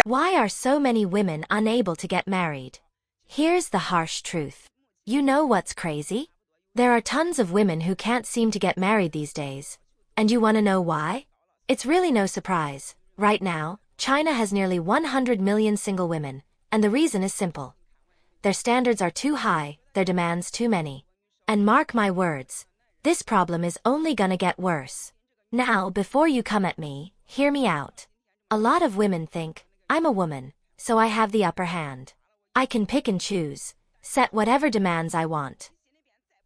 Why are so many women unable to get married? Here's the harsh truth. You know what's crazy? There are tons of women who can't seem to get married these days. And you want to know why? It's really no surprise. Right now, China has nearly 100 million single women, and the reason is simple. Their standards are too high, their demands too many. And mark my words, this problem is only gonna get worse. Now, before you come at me, hear me out. A lot of women think, I'm a woman, so I have the upper hand. I can pick and choose, set whatever demands I want.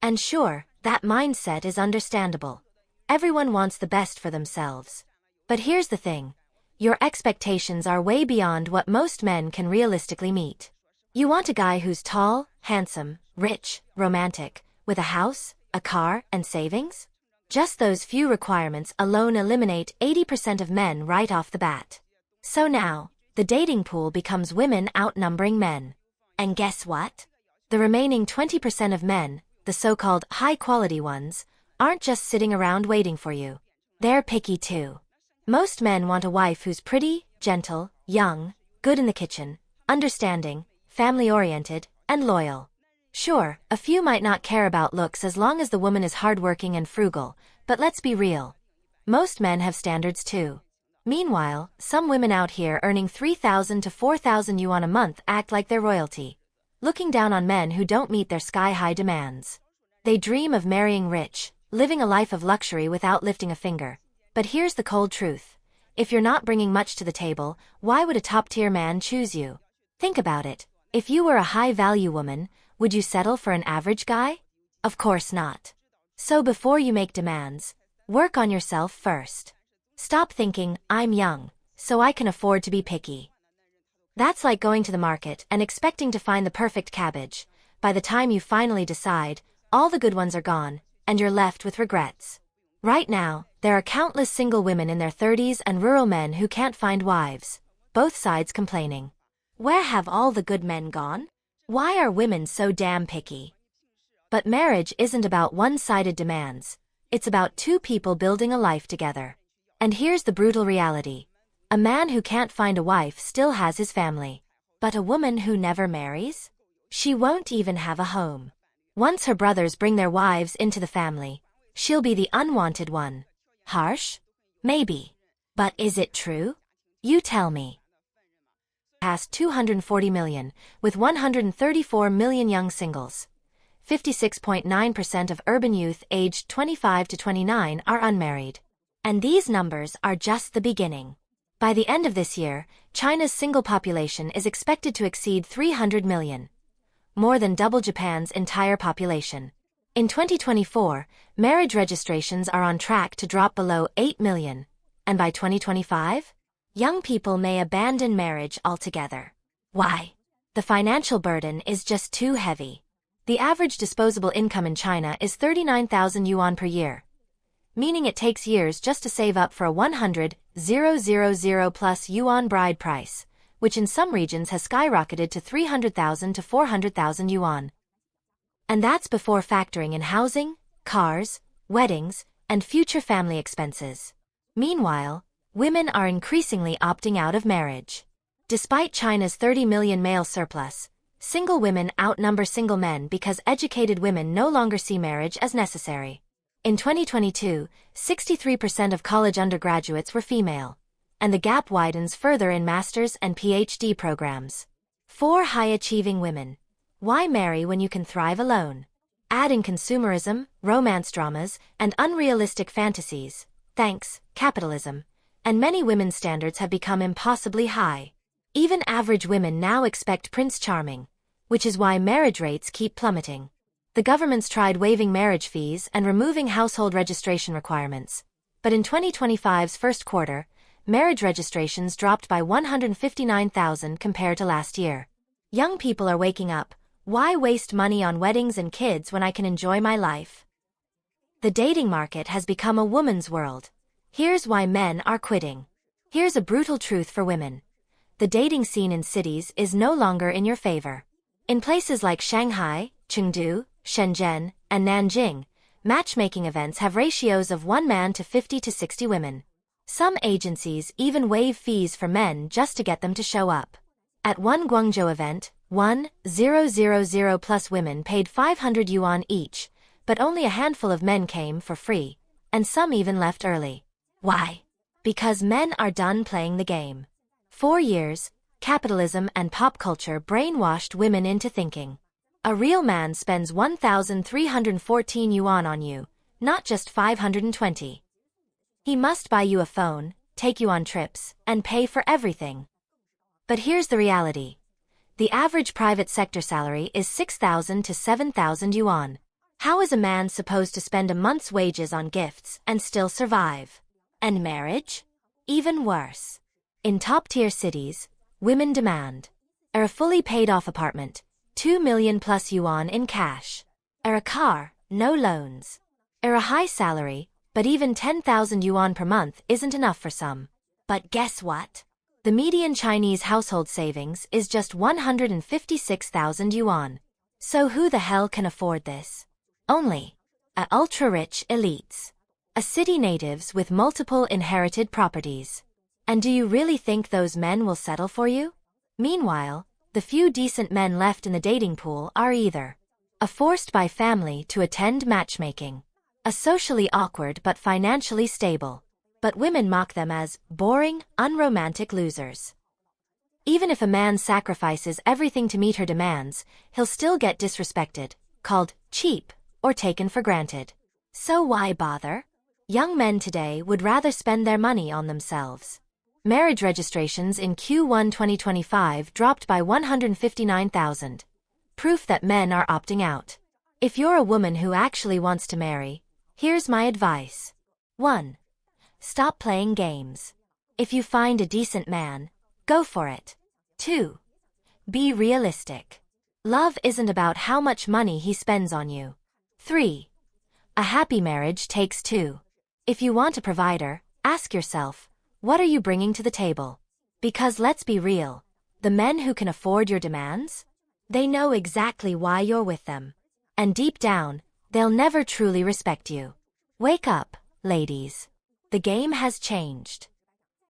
And sure, that mindset is understandable. Everyone wants the best for themselves. But here's the thing. Your expectations are way beyond what most men can realistically meet. You want a guy who's tall, handsome, rich, romantic, with a house, a car, and savings? Just those few requirements alone eliminate 80% of men right off the bat. So now, the dating pool becomes women outnumbering men. And guess what? The remaining 20% of men, the so-called high-quality ones, aren't just sitting around waiting for you. They're picky too. Most men want a wife who's pretty, gentle, young, good in the kitchen, understanding, family-oriented, and loyal. Sure, a few might not care about looks as long as the woman is hardworking and frugal, but let's be real. Most men have standards too. Meanwhile, some women out here earning 3,000 to 4,000 yuan a month act like they're royalty, looking down on men who don't meet their sky-high demands. They dream of marrying rich, living a life of luxury without lifting a finger. But here's the cold truth. If you're not bringing much to the table, why would a top-tier man choose you? Think about it. If you were a high-value woman, would you settle for an average guy? Of course not. So before you make demands, work on yourself first. Stop thinking, I'm young, so I can afford to be picky. That's like going to the market and expecting to find the perfect cabbage. By the time you finally decide, all the good ones are gone, and you're left with regrets. Right now, there are countless single women in their 30s and rural men who can't find wives, both sides complaining. Where have all the good men gone? Why are women so damn picky? But marriage isn't about one-sided demands. It's about two people building a life together. And here's the brutal reality. A man who can't find a wife still has his family. But a woman who never marries? She won't even have a home. Once her brothers bring their wives into the family, she'll be the unwanted one. Harsh? Maybe. But is it true? You tell me. Past 240 million, with 134 million young singles. 56.9% of urban youth aged 25 to 29 are unmarried. And these numbers are just the beginning. By the end of this year, China's single population is expected to exceed 300 million. More than double Japan's entire population. In 2024, marriage registrations are on track to drop below 8 million. And by 2025? Young people may abandon marriage altogether. Why? The financial burden is just too heavy. The average disposable income in China is 39,000 yuan per year, meaning it takes years just to save up for a 100,000 plus yuan bride price, which in some regions has skyrocketed to 300,000 to 400,000 yuan. And that's before factoring in housing, cars, weddings, and future family expenses. Meanwhile, women are increasingly opting out of marriage. Despite China's 30 million male surplus, single women outnumber single men because educated women no longer see marriage as necessary. In 2022, 63% of college undergraduates were female, and the gap widens further in master's and PhD programs. 4 high-achieving women. Why marry when you can thrive alone? Add in consumerism, romance dramas, and unrealistic fantasies. Thanks, capitalism. And many women's standards have become impossibly high. Even average women now expect Prince Charming, which is why marriage rates keep plummeting. The government's tried waiving marriage fees and removing household registration requirements. But in 2025's first quarter, marriage registrations dropped by 159,000 compared to last year. Young people are waking up. Why waste money on weddings and kids when I can enjoy my life? The dating market has become a woman's world. Here's why men are quitting. Here's a brutal truth for women. The dating scene in cities is no longer in your favor. In places like Shanghai, Chengdu, Shenzhen, and Nanjing, matchmaking events have ratios of 1 man to 50 to 60 women. Some agencies even waive fees for men just to get them to show up. At one Guangzhou event, 1,000 plus women paid 500 yuan each, but only a handful of men came for free, and some even left early. Why? Because men are done playing the game. 4 years, capitalism and pop culture brainwashed women into thinking. A real man spends 1,314 yuan on you, not just 520. He must buy you a phone, take you on trips, and pay for everything. But here's the reality. The average private sector salary is 6,000 to 7,000 yuan. How is a man supposed to spend a month's wages on gifts and still survive? And marriage? Even worse. In top-tier cities, women demand a fully paid-off apartment, 2 million plus yuan in cash. A car, no loans. A high salary, but even 10,000 yuan per month isn't enough for some. But guess what? The median Chinese household savings is just 156,000 yuan. So who the hell can afford this? Only a ultra-rich elites. A city natives with multiple inherited properties. And do you really think those men will settle for you? Meanwhile, the few decent men left in the dating pool are either forced by family to attend matchmaking, socially awkward but financially stable, but women mock them as boring, unromantic losers. Even if a man sacrifices everything to meet her demands, he'll still get disrespected, called cheap, or taken for granted. So why bother? Young men today would rather spend their money on themselves. Marriage registrations in Q1 2025 dropped by 159,000. Proof that men are opting out. If you're a woman who actually wants to marry, here's my advice. 1. Stop playing games. If you find a decent man, go for it. 2. Be realistic. Love isn't about how much money he spends on you. 3. A happy marriage takes 2. If you want a provider, ask yourself, what are you bringing to the table? Because let's be real, the men who can afford your demands? They know exactly why you're with them. And deep down, they'll never truly respect you. Wake up, ladies. The game has changed.